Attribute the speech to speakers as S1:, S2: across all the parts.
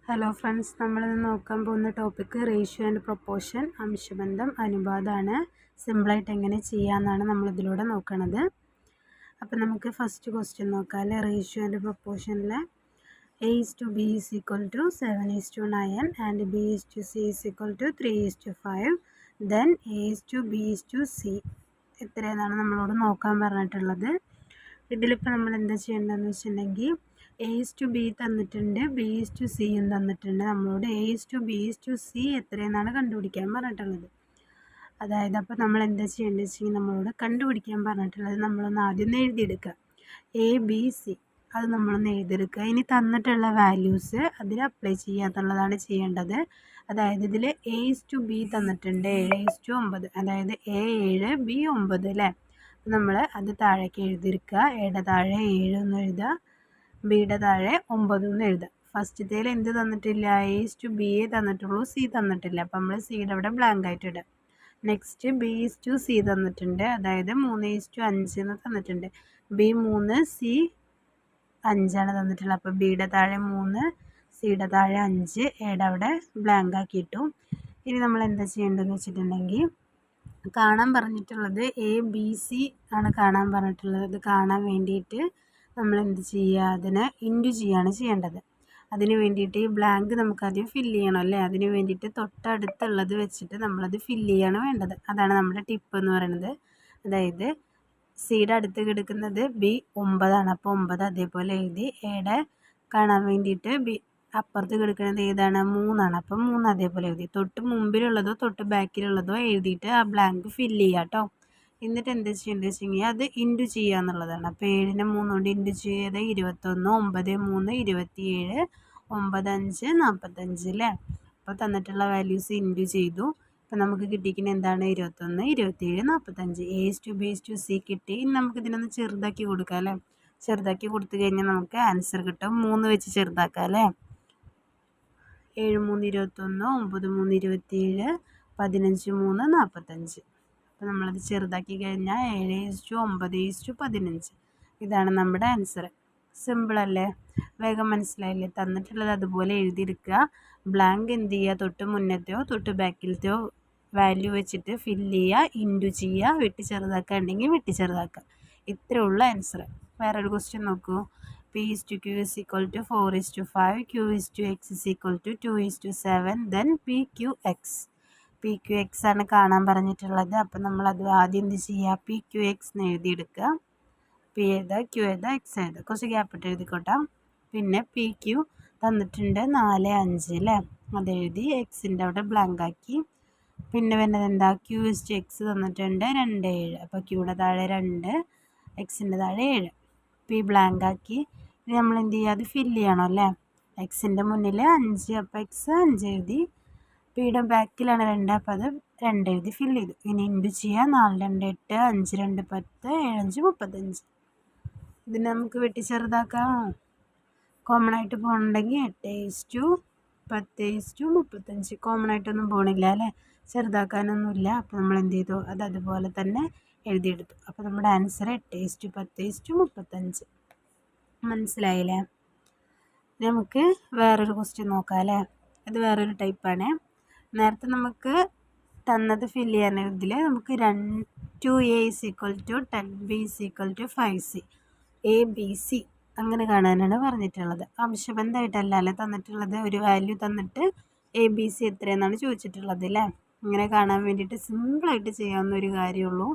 S1: Hello friends, നമ്മളിന്ന് നോക്കാൻ പോകുന്ന ടോപ്പിക്ക് റേഷ്യോ ആൻഡ് പ്രൊപ്പോർഷൻ, അംശബന്ധം, അനുപാതമാണ്. സിമ്പിളായിട്ട് എങ്ങനെ ചെയ്യാമെന്നാണ് നമ്മളിതിലൂടെ നോക്കണത്. അപ്പോൾ നമുക്ക് ഫസ്റ്റ് ക്വസ്റ്റ്യൻ നോക്കാം. റേഷ്യോ ആൻഡ് പ്രൊപ്പോർഷനിലെ A:B is equal to 7:9 and B:C is equal to 3:5. then A:B:C എത്രയെന്നാണ് നമ്മളോട് നോക്കാൻ പറഞ്ഞിട്ടുള്ളത്. ഇതിലിപ്പോൾ നമ്മൾ എന്താ ചെയ്യേണ്ടതെന്ന് വെച്ചിട്ടുണ്ടെങ്കിൽ A:B തന്നിട്ടുണ്ട്, B:C തന്നിട്ടുണ്ട്. നമ്മളോട് A:B:C എത്രയെന്നാണ് കണ്ടുപിടിക്കാൻ പറഞ്ഞിട്ടുള്ളത്. അതായത് അപ്പോൾ നമ്മൾ എന്താ ചെയ്യേണ്ടത് വെച്ചെങ്കിൽ നമ്മളോട് കണ്ടുപിടിക്കാൻ പറഞ്ഞിട്ടുള്ളത് നമ്മളൊന്ന് ആദ്യം എഴുതിയെടുക്കുക. ABC അത് നമ്മളൊന്ന് എഴുതിയെടുക്കുക. ഇനി തന്നിട്ടുള്ള വാല്യൂസ് അതിൽ അപ്ലൈ ചെയ്യുക എന്നുള്ളതാണ് ചെയ്യേണ്ടത്. അതായത് ഇതിൽ A:B തന്നിട്ടുണ്ട് 7:9, അതായത് A 7 B 9 അല്ലേ. നമ്മൾ അത് താഴേക്ക് എഴുതിയെടുക്കുക. എയുടെ താഴെ 7 എന്ന് എഴുതുക, ബിയുടെ താഴെ 9 എന്ന് എഴുതുക. ഫസ്റ്റത്തേൽ എന്ത് തന്നിട്ടില്ല? A:B തന്നിട്ടുള്ളൂ, C തന്നിട്ടില്ല. അപ്പം നമ്മൾ സിയുടെ അവിടെ ബ്ലാങ്ക് ആയിട്ട് ഇടുക. നെക്സ്റ്റ് B:C തന്നിട്ടുണ്ട്, അതായത് 3:5 എന്ന് തന്നിട്ടുണ്ട്. B 3 C 5 തന്നിട്ടുള്ളത്. അപ്പോൾ ബിയുടെ താഴെ 3, സിയുടെ താഴെ 5, എയുടെ അവിടെ ബ്ലാങ്ക് ആക്കിയിട്ടു. ഇനി നമ്മൾ എന്താ ചെയ്യേണ്ടതെന്ന് വെച്ചിട്ടുണ്ടെങ്കിൽ കാണാൻ പറഞ്ഞിട്ടുള്ളത് ABC ആണ് കാണാൻ പറഞ്ഞിട്ടുള്ളത്. അത് കാണാൻ വേണ്ടിയിട്ട് നമ്മൾ എന്ത് ചെയ്യുക? അതിനെ ഇൻറ്റു ചെയ്യുകയാണ് ചെയ്യേണ്ടത്. അതിന് വേണ്ടിയിട്ട് ഈ ബ്ലാങ്ക് നമുക്കാദ്യം ഫില്ല് ചെയ്യണം അല്ലേ. അതിന് വേണ്ടിയിട്ട് തൊട്ടടുത്തുള്ളത് വെച്ചിട്ട് നമ്മളത് ഫില്ല് ചെയ്യാണ് വേണ്ടത്. അതാണ് നമ്മുടെ ടിപ്പ് എന്ന് പറയുന്നത്. അതായത് സിയുടെ അടുത്ത് കിടക്കുന്നത് B 9, അപ്പോൾ 9 അതേപോലെ എഴുതി. എയുടെ കാണാൻ വേണ്ടിയിട്ട് അപ്പുറത്ത് കിടക്കുന്നത് ഏതാണ്? 3, അപ്പം 3 അതേപോലെ എഴുതി. തൊട്ട് മുമ്പിലുള്ളതോ തൊട്ട് ബാക്കിലുള്ളതോ എഴുതിയിട്ട് ആ ബ്ലാങ്ക് ഫില്ല് ചെയ്യുക കേട്ടോ. എന്നിട്ട് എന്താ ചെയ്യേണ്ടത് വെച്ച് കഴിഞ്ഞാൽ അത് ഇൻറ്റു ചെയ്യുക എന്നുള്ളതാണ്. അപ്പോൾ 7നെ 3 കൊണ്ട് ഇൻറ്റു ചെയ്ത് 21, 9 3 27, 9 5 45 അല്ലേ. അപ്പോൾ തന്നിട്ടുള്ള വാല്യൂസ് ഇൻറ്റു ചെയ്തു. അപ്പോൾ നമുക്ക് കിട്ടിയിരിക്കുന്നത് എന്താണ്? 21, 27, 45. A:B:C കിട്ടി. ഇനി നമുക്ക് ഇതിനൊന്ന് ചെറുതാക്കി കൊടുക്കാം അല്ലേ. ചെറുതാക്കി കൊടുത്തു കഴിഞ്ഞാൽ നമുക്ക് ആൻസർ കിട്ടും. 3 വെച്ച് ചെറുതാക്കാം അല്ലേ. 7 3 21, 9 3 27, 15 3 45. അപ്പോൾ നമ്മളത് ചെറുതാക്കി കഴിഞ്ഞാൽ 7:9:15. ഇതാണ് നമ്മുടെ ആൻസർ. സിമ്പിളല്ലേ? വേഗം മനസ്സിലായില്ലേ? തന്നിട്ടുള്ളത് അതുപോലെ എഴുതിയെടുക്കുക. ബ്ലാങ്ക് എന്ത് ചെയ്യുക? തൊട്ട് മുന്നത്തെയോ തൊട്ട് ബാക്കിലത്തെയോ വാല്യൂ വെച്ചിട്ട് ഫില്ല് ചെയ്യുക, ഇൻറ്റു ചെയ്യുക, വെട്ടി ചെറുതാക്കുക ഉണ്ടെങ്കിൽ വെട്ടി ചെറുതാക്കുക. ഇത്രയേ ഉള്ളൂ ആൻസർ. വേറൊരു ക്വസ്റ്റ്യൻ നോക്കൂ. P:2Q is equal to 4:5, Q:2X is equal to 2:7, then PQX. PQX ആണ് കാണാൻ പറഞ്ഞിട്ടുള്ളത്. അപ്പം നമ്മളത് ആദ്യം എന്ത് ചെയ്യുക? PQX എന്ന് എഴുതിയെടുക്കുക. P എഴുതുക, Q എഴുതുക, X എഴുതുക. കുറച്ച് ഗ്യാപ്പിട്ട് എഴുതിക്കോട്ടെ. പിന്നെ PQ തന്നിട്ടുണ്ട് 4 5 അല്ലേ, അതെഴുതി. എക്സിൻ്റെ അവിടെ ബ്ലാങ്ക് ആക്കി. പിന്നെ വരുന്നത് എന്താ? Q:X തന്നിട്ടുണ്ട് 2 7, അപ്പോൾ Qയുടെ താഴെ 2, എക്സിൻ്റെ താഴെ 7. P ബ്ലാങ്ക് ആക്കി. ഇനി നമ്മൾ എന്ത് ചെയ്യുക? അത് ഫില്ല് ചെയ്യണം അല്ലേ. എക്സിൻ്റെ മുന്നിൽ 5, അപ്പോൾ X 5 എഴുതി. പിയുടെ ബാക്കിലാണ് 2, അപ്പോൾ അത് 2 എഴുതി ഫില്ല് ചെയ്തു. ഇനി ഇൻറ്റു ചെയ്യുക. 4 2 8, 5 2 10, 7 5 35. ഇതിനെ നമുക്ക് വെട്ടി ചെറുതാക്കാം. കോമൺ ആയിട്ട് പോകണമെങ്കിൽ 8:10:35. കോമൺ ആയിട്ടൊന്നും പോകണില്ല അല്ലേ, ചെറുതാക്കാനൊന്നുമില്ല. അപ്പോൾ നമ്മൾ എന്ത് ചെയ്തു? അത് അതുപോലെ തന്നെ എഴുതിയെടുത്തു. അപ്പോൾ നമ്മുടെ ആൻസർ 8:10:35. മനസ്സിലായില്ലേ? നമുക്ക് വേറൊരു ക്വസ്റ്റ്യൻ നോക്കാം അല്ലേ. അത് വേറൊരു ടൈപ്പാണ്. നേരത്തെ നമുക്ക് തന്നത് ഫില്ല് ചെയ്യാൻ ഇതിൽ നമുക്ക് 2A is equal to 10B is equal to 5C, ABC അങ്ങനെ കാണാനാണ് പറഞ്ഞിട്ടുള്ളത്. അംശബന്ധമായിട്ടല്ല അല്ലേ തന്നിട്ടുള്ളത്. ഒരു വാല്യൂ തന്നിട്ട് ABC എത്രയെന്നാണ് ചോദിച്ചിട്ടുള്ളത് അല്ലേ. ഇങ്ങനെ കാണാൻ വേണ്ടിയിട്ട് സിമ്പിളായിട്ട് ചെയ്യാവുന്ന ഒരു കാര്യമുള്ളൂ.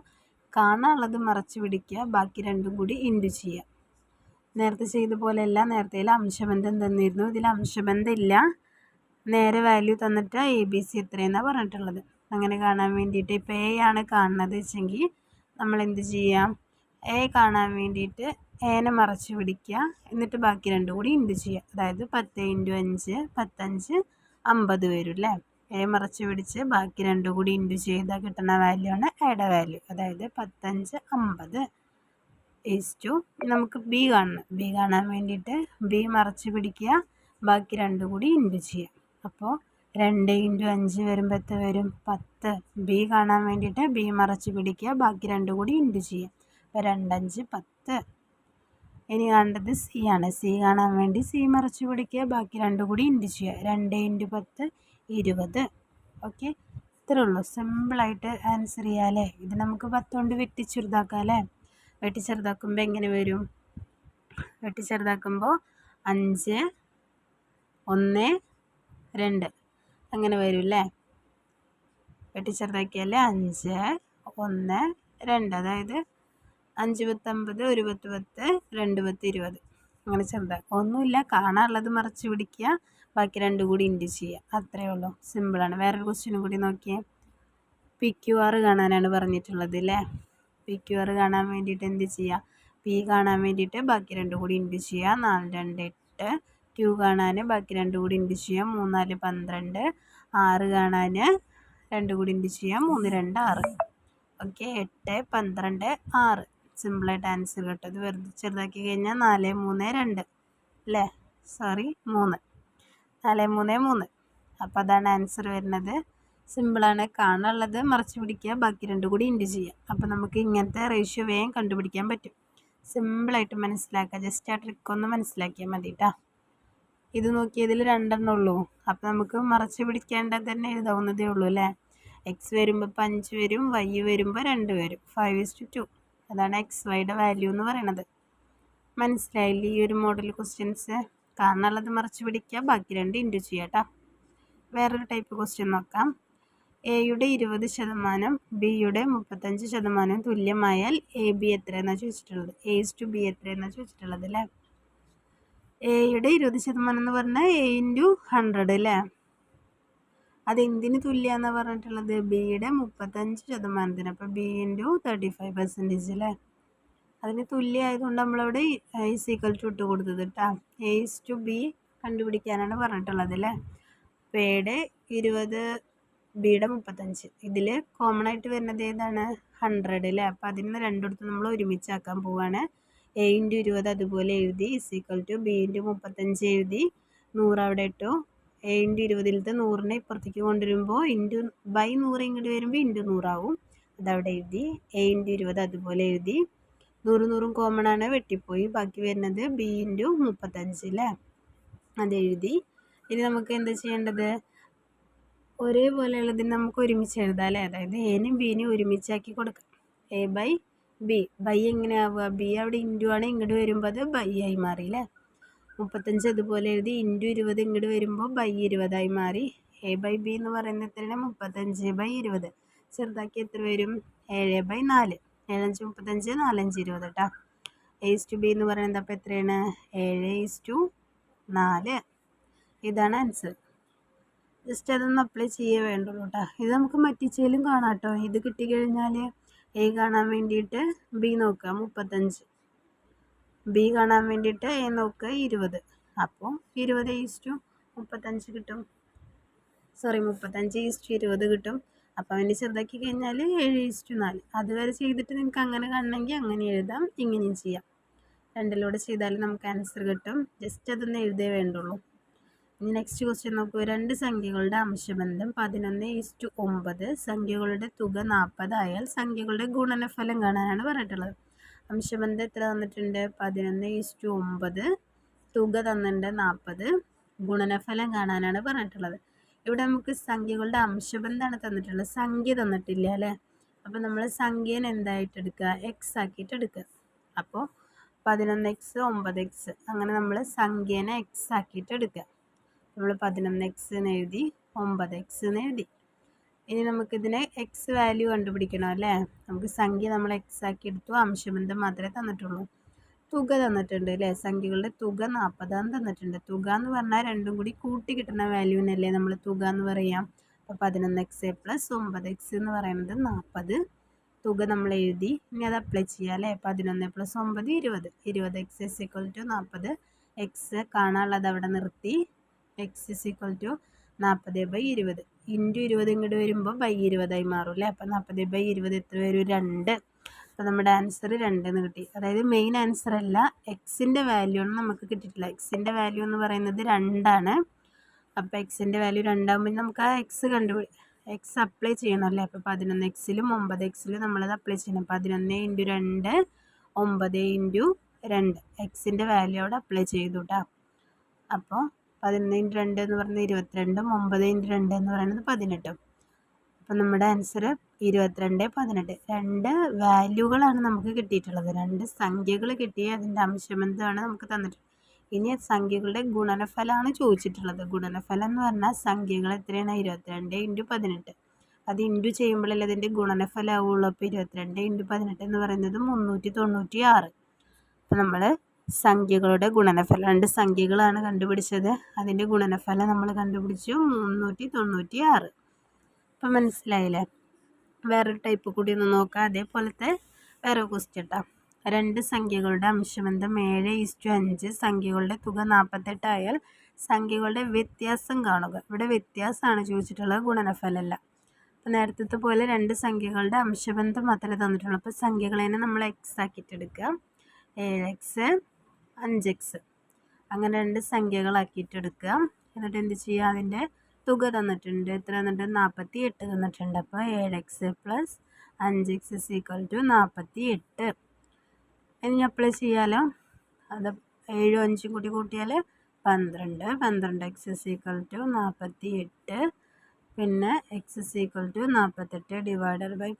S1: കാണാനുള്ളത് മറച്ച് പിടിക്കുക, ബാക്കി രണ്ടും കൂടി ഇൻറ്റു ചെയ്യുക. നേരത്തെ ചെയ്ത പോലെയല്ല. നേരത്തെ അംശബന്ധം തന്നിരുന്നു, ഇതിൽ അംശബന്ധം ഇല്ല. നേരെ വാല്യൂ തന്നിട്ട് ABC എത്രയെന്നാണ് പറഞ്ഞിട്ടുള്ളത്. അങ്ങനെ കാണാൻ വേണ്ടിയിട്ട് ഇപ്പോൾ A ആണ് കാണുന്നത് വെച്ചെങ്കിൽ നമ്മൾ എന്ത് ചെയ്യാം? A കാണാൻ വേണ്ടിയിട്ട് എനെ മറച്ച് പിടിക്കുക, എന്നിട്ട് ബാക്കി രണ്ടും കൂടി ഇൻറ്റു ചെയ്യുക. അതായത് 10 × 5 15 50 വരും അല്ലേ. A മറച്ച് പിടിച്ച് ബാക്കി രണ്ടും കൂടി ഇൻറ്റു ചെയ്താൽ കിട്ടുന്ന വാല്യൂ ആണ് എയുടെ വാല്യൂ. അതായത് 15 50 നമുക്ക് B കാണണം. B കാണാൻ വേണ്ടിയിട്ട് B മറച്ച് പിടിക്കുക, ബാക്കി രണ്ടും കൂടി ഇൻറ്റു ചെയ്യുക. അപ്പോൾ 2 × 5 വരുമ്പോൾ എത്ര വരും? 10. B കാണാൻ വേണ്ടിയിട്ട് B മറച്ച് പിടിക്കുക, ബാക്കി രണ്ടും കൂടി ഇൻറ്റു ചെയ്യുക. അപ്പോൾ 2 5 10. ഇനി കാണേണ്ടത് സി ആണ്. സി കാണാൻ വേണ്ടി സി മറച്ചു പിടിക്കുക, ബാക്കി രണ്ടും കൂടി ഇൻറ്റു ചെയ്യുക. 2 × 10 20. ഓക്കെ, ഇത്രേ ഉള്ളൂ. സിമ്പിളായിട്ട് ആൻസർ ചെയ്യാം അല്ലേ. ഇത് നമുക്ക് 10 കൊണ്ട് വെട്ടിച്ചെറുതാക്കാം അല്ലേ. വെട്ടിച്ചെറുതാക്കുമ്പോൾ എങ്ങനെ വരും? വെട്ടിച്ചെറുതാക്കുമ്പോൾ 5 1 2 അങ്ങനെ വരും അല്ലേ. വെട്ടിച്ചെറുതാക്കിയാൽ 5 1 2, അതായത് 5 10 50, 1 10 10, 2 10 20. അങ്ങനെ ചെറുതാക്കുക. ഒന്നുമില്ല, കാണാനുള്ളത് മറച്ചു പിടിക്കുക, ബാക്കി രണ്ടും കൂടി ഇൻറ്റു ചെയ്യുക. അത്രയേ ഉള്ളൂ, സിമ്പിളാണ്. വേറൊരു ക്വസ്റ്റ്യനും കൂടി നോക്കിയേ. PQR കാണാനാണ് പറഞ്ഞിട്ടുള്ളത് അല്ലേ. PQR കാണാൻ വേണ്ടിയിട്ട് എന്ത് ചെയ്യുക? P കാണാൻ വേണ്ടിയിട്ട് ബാക്കി രണ്ടും കൂടി ഇൻറ്റു ചെയ്യുക. 4 2 8. Q കാണാൻ ബാക്കി രണ്ടും കൂടി ഇൻറ്റു ചെയ്യുക. 3 4 12. R കാണാൻ രണ്ടും കൂടി ഇൻറ്റു ചെയ്യുക. 3 2 6. ഓക്കെ, 8 12 6. സിമ്പിളായിട്ട് ആൻസർ കിട്ടും. ഇത് വെറുതെ ചെറുതാക്കി കഴിഞ്ഞാൽ 4 3 2 അല്ലേ. സോറി 3 4 3 3. അപ്പോൾ അതാണ് ആൻസർ വരുന്നത്. സിമ്പിളാണ്. കാണാനുള്ളത് മറച്ചു പിടിക്കുക, ബാക്കി രണ്ടും കൂടി ഇൻറ്റു ചെയ്യുക. അപ്പോൾ നമുക്ക് ഇങ്ങനത്തെ റേഷ്യോ വേഗം കണ്ടുപിടിക്കാൻ പറ്റും. സിമ്പിളായിട്ട് മനസ്സിലാക്കുക. ജസ്റ്റ് ആ ട്രിക്കൊന്ന് മനസ്സിലാക്കിയാൽ മതി കേട്ടോ. ഇത് നോക്കിയതിൽ 2 എണ്ണം ഉള്ളൂ. അപ്പോൾ നമുക്ക് മറച്ചു പിടിക്കേണ്ടത് തന്നെ എഴുതാവുന്നതേ ഉള്ളൂ അല്ലേ. എക്സ് വരുമ്പോൾ 5 വരും, വൈ വരുമ്പോൾ 2 വരും. 5:2. അതാണ് XYയുടെ വാല്യൂ എന്ന് പറയുന്നത്. മനസ്സിലായില്ലേ ഈ ഒരു മോഡൽ ക്വസ്റ്റ്യൻസ്? കാണാനുള്ളത് മറച്ചു പിടിക്കുക, ബാക്കി 2 ഇൻറ്റു ചെയ്യുക കേട്ടോ. വേറൊരു ടൈപ്പ് ക്വസ്റ്റ്യൻ നോക്കാം. എയുടെ 20%, ബിയുടെ 35% തുല്യമായാൽ AB എത്രയെന്നാണ് ചോദിച്ചിട്ടുള്ളത്. A/B എത്രയെന്നാണ് ചോദിച്ചിട്ടുള്ളത് അല്ലേ. എയുടെ 20% എന്ന് പറഞ്ഞാൽ A × 100 അല്ലേ. അതെന്തിന് തുല്യമാണെന്ന് പറഞ്ഞിട്ടുള്ളത്? ബിയുടെ 35%. അപ്പോൾ B × 35% അല്ലേ. അതിന് തുല്യമായതുകൊണ്ട് നമ്മളവിടെ = ഇട്ട് കൊടുത്തത് കേട്ടോ. A/B കണ്ടുപിടിക്കാനാണ് പറഞ്ഞിട്ടുള്ളത് അല്ലേ. അപ്പോൾ എയുടെ 20, ബിയുടെ 35. ഇതിൽ കോമൺ ആയിട്ട് വരുന്നത് ഏതാണ്? 100 അല്ലേ. അപ്പോൾ അതിൽ നിന്ന് രണ്ടിടത്തും നമ്മൾ ഒരുമിച്ചാക്കാൻ പോവുകയാണ്. A × 20 അതുപോലെ എഴുതി, = B × 35 എഴുതി, 100 അവിടെ ഇട്ടു. A × 20 100നെ ഇപ്പുറത്തേക്ക് കൊണ്ടുവരുമ്പോൾ /100 ഇങ്ങോട്ട് വരുമ്പോൾ ×100 ആവും. അതവിടെ എഴുതി. A × 20 അതുപോലെ എഴുതി. 100 100 കോമൺ ആണ്, വെട്ടിപ്പോയി. ബാക്കി വരുന്നത് B × 35 അല്ലേ. അതെഴുതി. ഇനി നമുക്ക് എന്താ ചെയ്യേണ്ടത്? ഒരേപോലെയുള്ളതിന് നമുക്ക് ഒരുമിച്ച് എഴുതാം അല്ലേ. അതായത് എനും ബിനെയും ഒരുമിച്ചാക്കി കൊടുക്കാം. A/B. ബൈ എങ്ങനെയാവുക? B അവിടെ ഇൻറ്റു ആണ്, ഇങ്ങോട്ട് വരുമ്പോൾ അത് ബൈ ആയി മാറി അല്ലേ. 35 അതുപോലെ എഴുതി, ×20 ഇങ്ങോട്ട് വരുമ്പോൾ /20 ആയി മാറി. A/B എന്ന് പറയുന്നത് എത്രയാണ്? 35/20. ചെറുതാക്കി എത്ര വരും? 7/4. 7 5 35, 4 5 20 കേട്ടോ. A/B എന്ന് പറയുന്നത് അപ്പോൾ എത്രയാണ്? 7:4. ഇതാണ് ആൻസർ. ജസ്റ്റ് അതൊന്ന് അപ്ലൈ ചെയ്യേ വേണ്ടുള്ളൂ കേട്ടോ. ഇത് നമുക്ക് മറ്റിച്ചേലും കാണാം കേട്ടോ. ഇത് കിട്ടിക്കഴിഞ്ഞാൽ A കാണാൻ വേണ്ടിയിട്ട് B നോക്കുക 35, B കാണാൻ വേണ്ടിയിട്ട് A നോക്കുക 20. അപ്പോൾ 20:35 കിട്ടും. 35:20 കിട്ടും. അപ്പോൾ അതിൻ്റെ ചെറുതാക്കി കഴിഞ്ഞാൽ 7:4. അതുവരെ ചെയ്തിട്ട് നിങ്ങൾക്ക് അങ്ങനെ കാണണമെങ്കിൽ അങ്ങനെ എഴുതാം, ഇങ്ങനെയും ചെയ്യാം. രണ്ടിലൂടെ ചെയ്താൽ നമുക്ക് ആൻസർ കിട്ടും. ജസ്റ്റ് അതൊന്ന് എഴുതേ വേണ്ടുള്ളൂ. ഇനി നെക്സ്റ്റ് ക്വസ്റ്റ്യൻ നോക്കൂ. 2 സംഖ്യകളുടെ അംശബന്ധം 11:9. സംഖ്യകളുടെ തുക 40 ആയാൽ സംഖ്യകളുടെ ഗുണനഫലം കാണാനാണ് പറഞ്ഞിട്ടുള്ളത്. അംശബന്ധം എത്ര തന്നിട്ടുണ്ട്? 11:9. തുക തന്നിട്ടുണ്ട് 40. ഗുണനഫലം കാണാനാണ് പറഞ്ഞിട്ടുള്ളത്. ഇവിടെ നമുക്ക് സംഖ്യകളുടെ അംശബന്ധമാണ് തന്നിട്ടുള്ളത്, സംഖ്യ തന്നിട്ടില്ല അല്ലേ. അപ്പോൾ നമ്മൾ സംഖ്യേനെ എന്തായിട്ട് എടുക്കുക? X ആക്കിയിട്ട് എടുക്കുക. അപ്പോൾ 11x 9x, അങ്ങനെ നമ്മൾ സംഖ്യേനെ X ആക്കിയിട്ട് എടുക്കുക. നമ്മൾ 11x എന്ന് എഴുതി, 9x എന്ന് എഴുതി. ഇനി നമുക്കിതിനെ X വാല്യൂ കണ്ടുപിടിക്കണം അല്ലേ. നമുക്ക് സംഖ്യ നമ്മൾ X ആക്കി എടുത്തു, അംശബന്ധം മാത്രമേ തന്നിട്ടുള്ളൂ. തുക തന്നിട്ടുണ്ട് അല്ലേ. സംഖ്യകളുടെ തുക 40 തന്നിട്ടുണ്ട്. തുക എന്ന് പറഞ്ഞാൽ രണ്ടും കൂടി കൂട്ടി കിട്ടുന്ന വാല്യൂവിനല്ലേ നമ്മൾ തുക എന്ന് പറയാം. അപ്പോൾ 11x + 9x എന്ന് പറയുന്നത് 40. തുക നമ്മൾ എഴുതി. ഇനി അത് അപ്ലൈ ചെയ്യാം അല്ലേ. 11 + 9 20. 20x = 40. X കാണാനുള്ളത് അവിടെ നിർത്തി. X = 40/20. ×20 ഇങ്ങോട്ട് വരുമ്പോൾ /20 ആയി മാറും അല്ലേ. അപ്പോൾ 40/20 എത്ര വരും? 2. അപ്പോൾ നമ്മുടെ ആൻസർ 2 എന്ന് കിട്ടി. അതായത് മെയിൻ ആൻസർ അല്ല, എക്സിൻ്റെ വാല്യൂ ആണ് നമുക്ക് കിട്ടിയിട്ടില്ല. എക്സിൻ്റെ വാല്യൂ എന്ന് പറയുന്നത് 2 ആണ്. അപ്പോൾ എക്സിൻ്റെ വാല്യൂ 2 ആകുമ്പോൾ നമുക്ക് ആ എക്സ് അപ്ലൈ ചെയ്യണം അല്ലേ. അപ്പോൾ 11x ലും 9x ലും നമ്മളത് അപ്ലൈ ചെയ്യണം. 11 × 2 9 × 2 എക്സിൻ്റെ വാല്യൂ അവിടെ അപ്ലൈ ചെയ്തു കേട്ടോ. അപ്പോൾ 11 × 2 എന്ന് പറയുന്നത് 22, 9 × 2 എന്ന് പറയുന്നത് 18. അപ്പോൾ നമ്മുടെ ആൻസർ 22, 18. 2 വാല്യൂകളാണ് നമുക്ക് കിട്ടിയിട്ടുള്ളത്. 2 സംഖ്യകൾ കിട്ടി, അതിൻ്റെ അംശബന്ധമാണ് നമുക്ക് തന്നിട്ടുള്ളത്. ഇനി സംഖ്യകളുടെ ഗുണനഫലമാണ് ചോദിച്ചിട്ടുള്ളത്. ഗുണനഫലം എന്ന് പറഞ്ഞാൽ സംഖ്യകൾ എത്രയാണ്? 22 × 18. അത് ഇൻറ്റു ചെയ്യുമ്പോഴല്ലേ അതിൻ്റെ ഗുണനഫലം ആവുള്ളൂ. അപ്പോൾ 22 × 18 എന്ന് പറയുന്നത് 396. അപ്പോൾ നമ്മൾ സംഖ്യകളുടെ ഗുണനഫലം, 2 സംഖ്യകളാണ് കണ്ടുപിടിച്ചത്, അതിൻ്റെ ഗുണനഫലം നമ്മൾ കണ്ടുപിടിച്ചു 396. അപ്പം മനസ്സിലായില്ലേ? വേറൊരു ടൈപ്പ് കൂടി ഒന്ന് നോക്കാം. അതേപോലത്തെ വേറെ ക്വസ്റ്റ്യൻ കേട്ടോ. 2 സംഖ്യകളുടെ അംശബന്ധം 7:5, സംഖ്യകളുടെ തുക 48 ആയാൽ സംഖ്യകളുടെ വ്യത്യാസം കാണുക. ഇവിടെ വ്യത്യാസമാണ് ചോദിച്ചിട്ടുള്ളത്, ഗുണനഫലമല്ല. അപ്പോൾ നേരത്തെ പോലെ 2 സംഖ്യകളുടെ അംശബന്ധം മാത്രമേ തന്നിട്ടുള്ളൂ. അപ്പോൾ സംഖ്യകളെ നമ്മൾ എക്സ് ആക്കിയിട്ടെടുക്കുക. 7x 5x അങ്ങനെ 2 സംഖ്യകളാക്കിയിട്ടെടുക്കുക. എന്നിട്ട് എന്ത് ചെയ്യുക? അതിൻ്റെ തുക തന്നിട്ടുണ്ട്. എത്ര തന്നിട്ടുണ്ട്? 48 തന്നിട്ടുണ്ട്. അപ്പോൾ 7x + 5x = 48. ഇനി അപ്ലൈ ചെയ്യാലോ. അത് 7ഉം 5ഉം കൂടി കൂട്ടിയാൽ 12. 12x = 48. പിന്നെ x = 48 /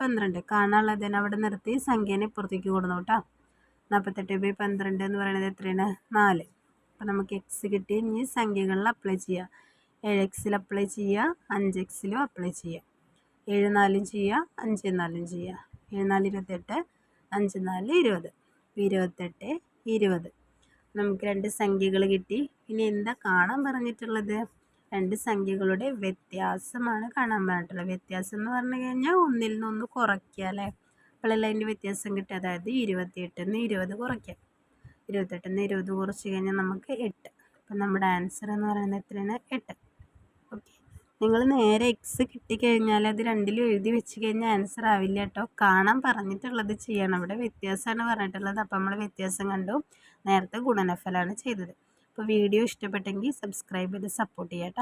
S1: 12. കാണാനുള്ളതിന് അവിടെ നിർത്തി സംഖ്യേനെ ഇപ്പുറത്തേക്ക് കൊടുന്നു കേട്ടോ. 48/12 എന്ന് പറയുന്നത് എത്രയാണ്? 4. അപ്പോൾ നമുക്ക് എക്സ് കിട്ടി. ഇനി സംഖ്യകളിൽ അപ്ലൈ ചെയ്യുക. 7x അപ്ലൈ ചെയ്യുക, 5x അപ്ലൈ ചെയ്യുക. 7 × 4 ചെയ്യുക, 5 × 4 ചെയ്യുക. 7 × 4 28, 5 × 4 20. 28, 20. നമുക്ക് 2 സംഖ്യകൾ കിട്ടി. ഇനി എന്താ കാണാൻ പറഞ്ഞിട്ടുള്ളത്? 2 സംഖ്യകളുടെ വ്യത്യാസമാണ് കാണാൻ പറഞ്ഞിട്ടുള്ളത്. വ്യത്യാസം എന്ന് പറഞ്ഞു കഴിഞ്ഞാൽ ഒന്നിൽ നിന്ന് കുറയ്ക്കുക അല്ലേ? അപ്പോഴല്ല അതിൻ്റെ വ്യത്യാസം കിട്ടുക. അതായത് 28 ന്ന് 20 കുറയ്ക്കുക. 28 ന്ന് 20 കുറച്ച് കഴിഞ്ഞാൽ നമുക്ക് 8. അപ്പം നമ്മുടെ ആൻസർ എന്ന് പറയുന്നത് എത്രയാണ്? 8. ഓക്കെ. നിങ്ങൾ നേരെ എക്സ് കിട്ടിക്കഴിഞ്ഞാൽ അത് 2ലും എഴുതി വെച്ച് കഴിഞ്ഞാൽ ആൻസർ ആവില്ല കേട്ടോ. കാണാൻ പറഞ്ഞിട്ടുള്ളത് ചെയ്യണം. ഇവിടെ വ്യത്യാസമാണ് പറഞ്ഞിട്ടുള്ളത്. അപ്പോൾ നമ്മൾ വ്യത്യാസം കണ്ടു. നേരത്തെ ഗുണനഫലമാണ് ചെയ്തത്. അപ്പോൾ വീഡിയോ ഇഷ്ടപ്പെട്ടെങ്കിൽ സബ്സ്ക്രൈബ് ചെയ്ത് സപ്പോർട്ട് ചെയ്യാം കേട്ടോ.